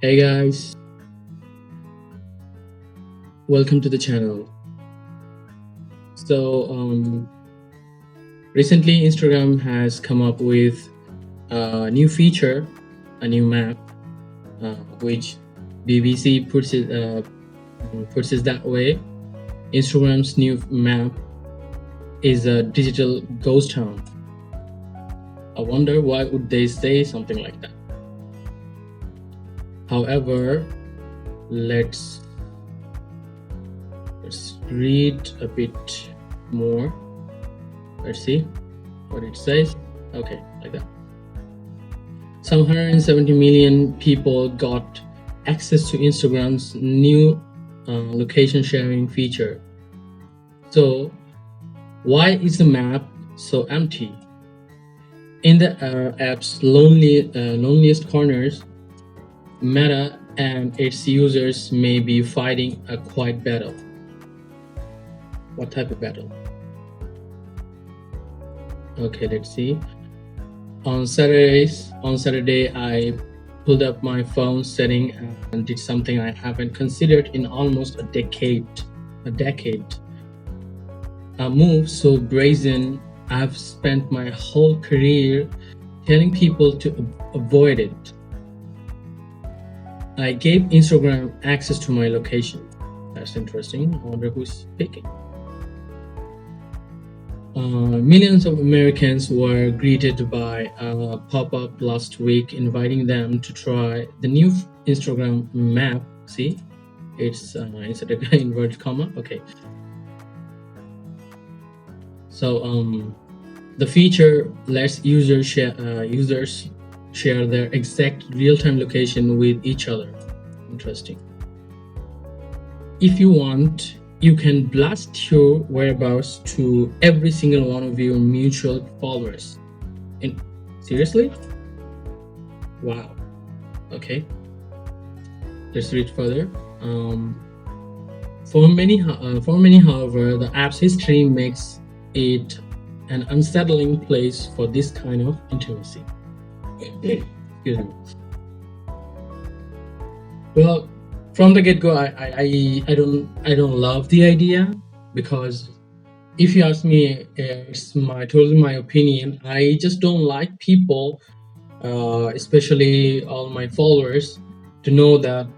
Hey guys, welcome to the channel. So recently Instagram has come up with a new feature, a new map, which BBC puts it that way. Instagram's new map is a digital ghost town. I wonder why would they say something like that. However, let's read a bit more. Let's see what it says. Okay, like that. Some 170 million people got access to Instagram's new location sharing feature. So why is the map so empty? In the app's loneliest corners, Meta and its users may be fighting a quiet battle. What type of battle? Okay, let's see. On Saturday, I pulled up my phone setting and did something I haven't considered in almost a decade. A move so brazen, I've spent my whole career telling people to avoid it. I gave Instagram access to my location. That's interesting. I wonder who's speaking. Millions of Americans were greeted by a pop-up last week inviting them to try the new Instagram map. See, it's instead of inverted comma. Okay. So the feature lets users share their exact real-time location with each other. Interesting. If you want, you can blast your whereabouts to every single one of your mutual followers. And seriously? Wow. Okay. Let's read further. For many, however, the app's history makes it an unsettling place for this kind of intimacy. Excuse me. Well, from the get-go, I don't love the idea, because if you ask me, it's totally my opinion. I just don't like people, especially all my followers, to know that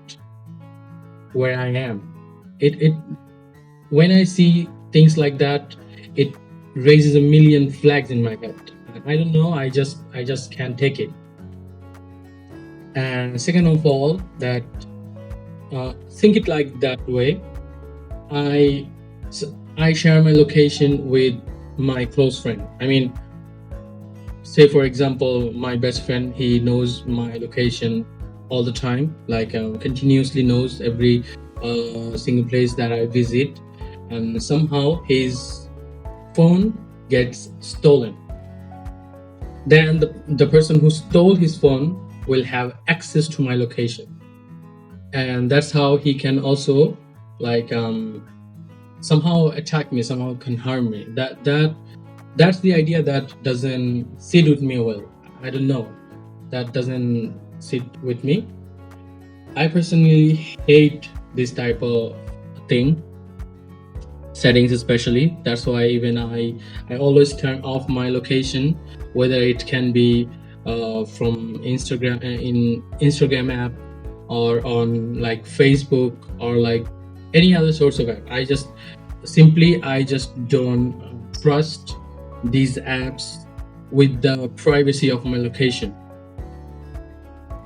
where I am. It when I see things like that, it raises a million flags in my head. I don't know. I just can't take it. And second of all, that think it like that way. I share my location with my close friend. I mean, say for example, my best friend, he knows my location all the time, like continuously knows every single place that I visit, and somehow his phone gets stolen. Then the person who stole his phone will have access to my location, and that's how he can also like somehow attack me, somehow can harm me. That's the idea that doesn't sit with me well. I don't know, that doesn't sit with me. I personally hate this type of thing, settings especially. That's why even I always turn off my location, whether it can be from Instagram, in Instagram app, or on like Facebook, or like any other source of app. I just don't trust these apps with the privacy of my location.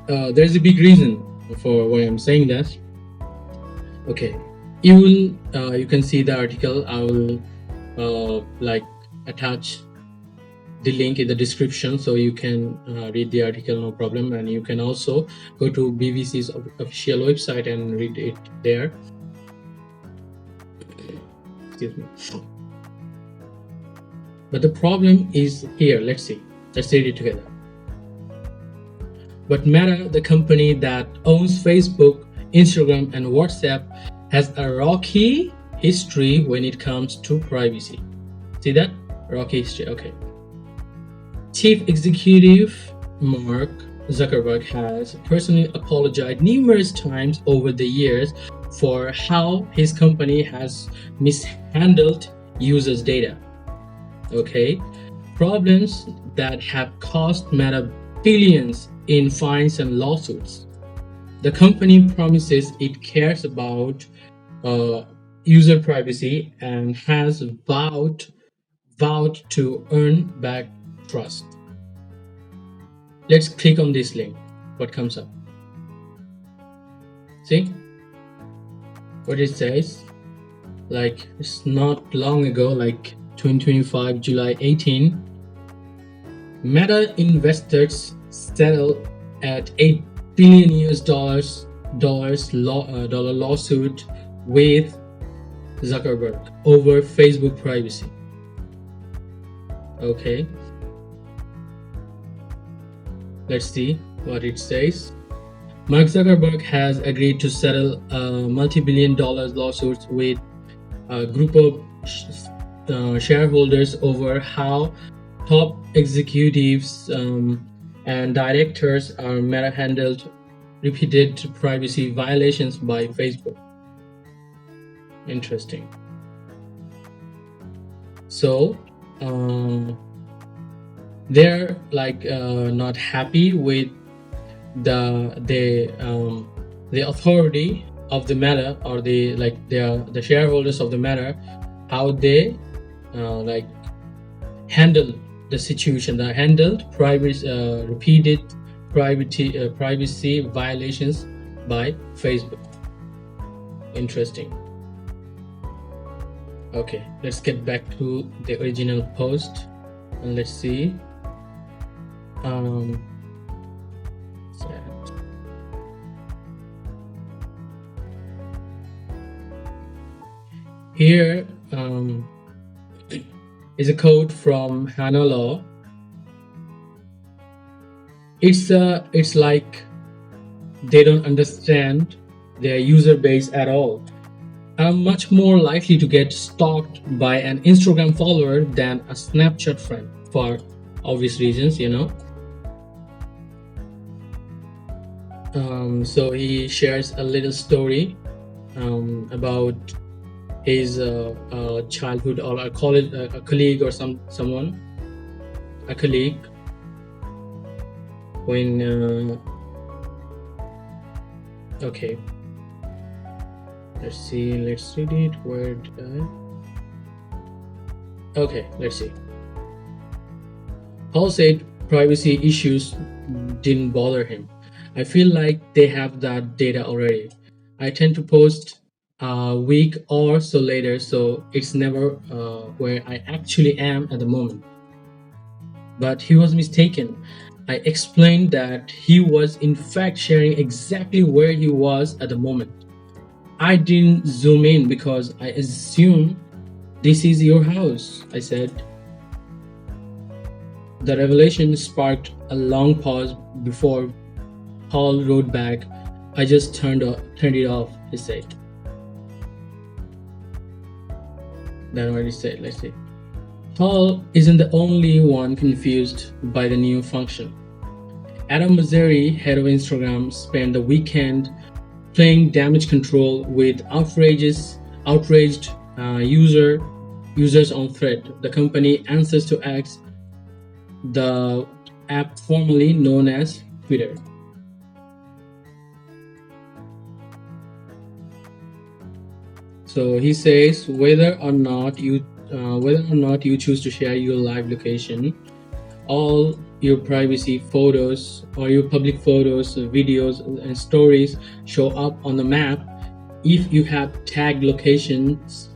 There's a big reason for why I'm saying that. Okay, you can see the article. I will like attach the link in the description, so you can read the article, no problem. And you can also go to BBC's official website and read it there. Excuse me. But the problem is here. Let's read it together. But Meta, the company that owns Facebook, Instagram, and WhatsApp, has a rocky history when it comes to privacy. See that? Rocky history. Okay. Chief Executive Mark Zuckerberg has personally apologized numerous times over the years for how his company has mishandled users' data. Okay, problems that have cost Meta billions in fines and lawsuits. The company promises it cares about uh, user privacy and has vowed to earn back trust. Let's click on this link. What comes up? See what it says? Like, it's not long ago, like 2025 July 18, Meta investors settled at $8 billion dollar lawsuit with Zuckerberg over Facebook privacy. Okay, let's see what it says. Mark Zuckerberg has agreed to settle a multi-billion dollar lawsuit with a group of shareholders over how top executives and directors are handled repeated privacy violations by Facebook. Interesting. So they're like not happy with the authority of the Meta, or the shareholders of the Meta, how they like handle the situation, that handled repeated privacy violations by Facebook. Interesting. Okay, let's get back to the original post and let's see. Here is a quote from Hannah Law. It's like they don't understand their user base at all. I'm much more likely to get stalked by an Instagram follower than a Snapchat friend, for obvious reasons, you know. So he shares a little story about his childhood, or a colleague or someone, a colleague, when okay, let's read it. Where did I? Okay, let's see. Paul said privacy issues didn't bother him. I feel like they have that data already. I tend to post a week or so later, so it's never where I actually am at the moment. But he was mistaken. I explained that he was in fact sharing exactly where he was at the moment. I didn't zoom in because I assume this is your house, I said. The revelation sparked a long pause before Paul wrote back, I just turned it off, he said. Then what he said, let's see. Paul isn't the only one confused by the new function. Adam Mosseri, head of Instagram, spent the weekend playing damage control with outraged users on Thread, the company answers to X, the app formerly known as Twitter. So he says whether or not you choose to share your live location, all your privacy photos or your public photos, videos, and stories show up on the map if you have tagged locations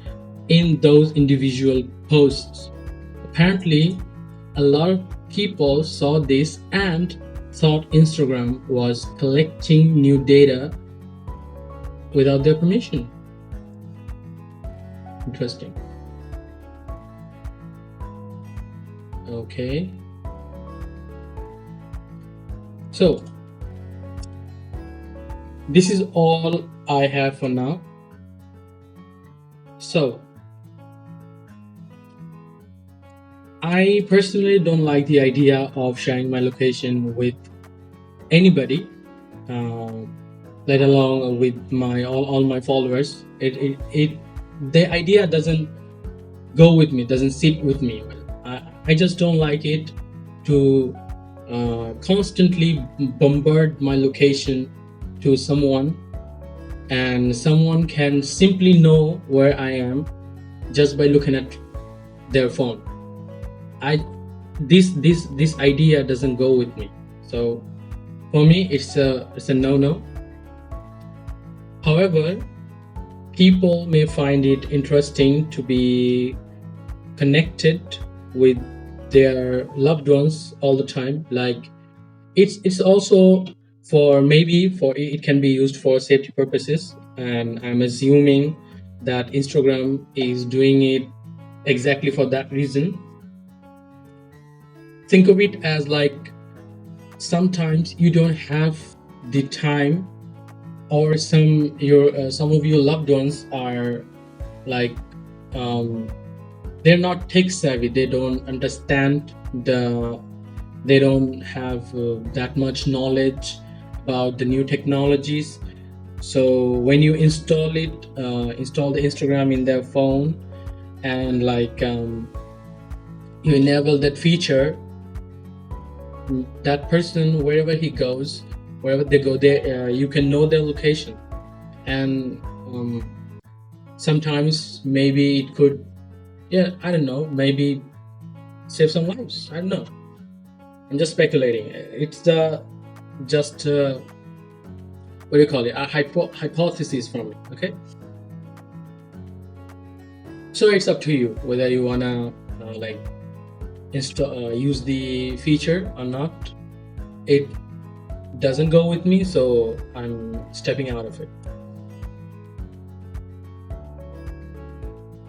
in those individual posts. Apparently, a lot of people saw this and thought Instagram was collecting new data without their permission. Interesting. Okay. So, this is all I have for now. So, I personally don't like the idea of sharing my location with anybody, uh, let alone with my all my followers. It the idea doesn't go with me, doesn't sit with me. I just don't like it to constantly bombard my location to someone, and someone can simply know where I am just by looking at their phone. I this idea doesn't go with me. So for me, it's a no. However, people may find it interesting to be connected with their loved ones all the time. Like it's also for maybe for it can be used for safety purposes, and I'm assuming that Instagram is doing it exactly for that reason. Think of it as like sometimes you don't have the time, or some of your loved ones are like they're not tech savvy, they don't understand they don't have that much knowledge about the new technologies. So when you install the Instagram in their phone, and like you enable that feature, that person, wherever he goes, wherever they go, you can know their location. And sometimes maybe it could, I don't know, maybe save some lives. I don't know, I'm just speculating. It's just what do you call it, a hypothesis from it. Okay, so it's up to you whether you wanna like use the feature or not. It doesn't go with me, so I'm stepping out of it.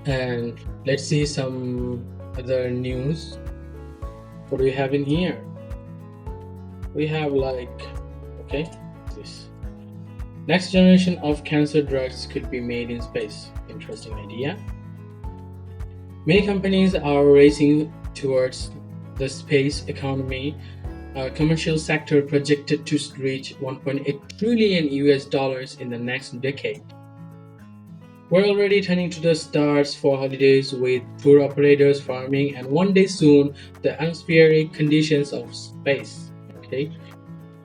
And let's see some other news. What do we have in here? We have like, okay, this next generation of cancer drugs could be made in space. Interesting idea. Many companies are racing towards the space economy, a commercial sector projected to reach $1.8 trillion in the next decade. We're already turning to the stars for holidays with tour operators, farming, and one day soon the atmospheric conditions of space. Okay,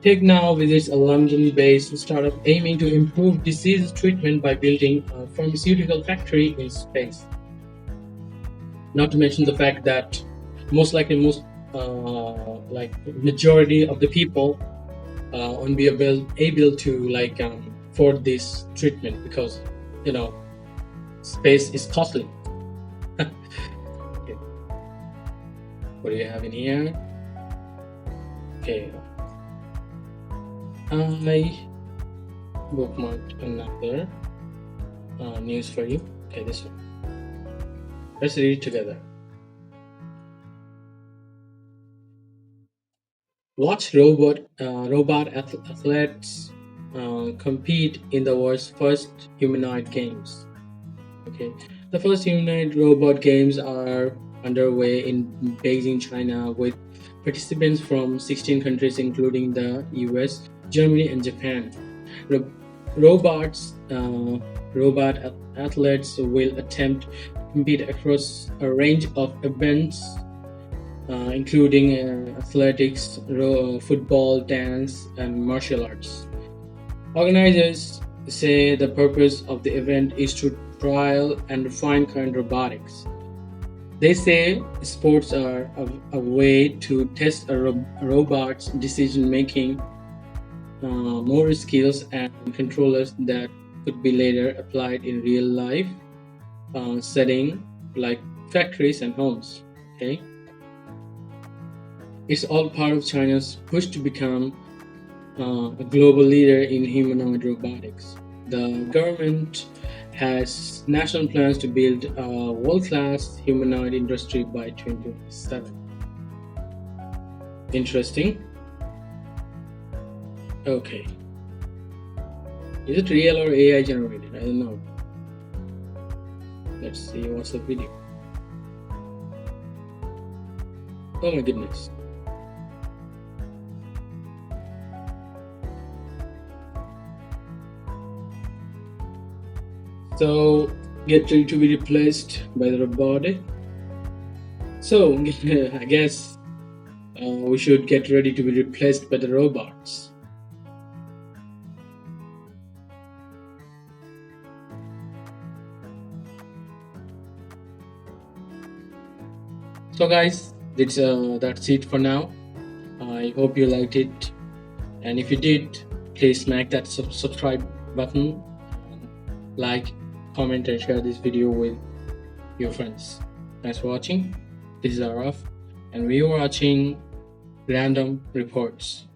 Tech now visits a London-based startup aiming to improve disease treatment by building a pharmaceutical factory in space. Not to mention the fact that most majority of the people won't be able to afford this treatment, because space is costly. Okay. What do you have in here? Okay, I bookmarked another news for you. Okay, this one. Let's read it together. Watch robot athletes compete in the world's first humanoid games. Okay, the first humanoid robot games are underway in Beijing, China, with participants from 16 countries, including the US, Germany, and Japan. Robot athletes will attempt to compete across a range of events, including athletics, football, dance, and martial arts. Organizers say the purpose of the event is to trial and refine current robotics. They say sports are a way to test a robot's decision-making, motor skills, and controllers that could be later applied in real-life setting like factories and homes. Okay, it's all part of China's push to become a global leader in humanoid robotics. The government has national plans to build a world-class humanoid industry by 2027. Interesting. Okay. Is it real or AI generated? I don't know. Let's see what's the video. Oh my goodness. So get ready to be replaced by the robotic. So I guess we should get ready to be replaced by the robots. So guys, that's it for now. I hope you liked it, and if you did, please smack that subscribe button, like, comment, and share this video with your friends. Thanks for watching. This is Araf, and we are watching Random Reports.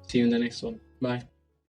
See you in the next one. Bye.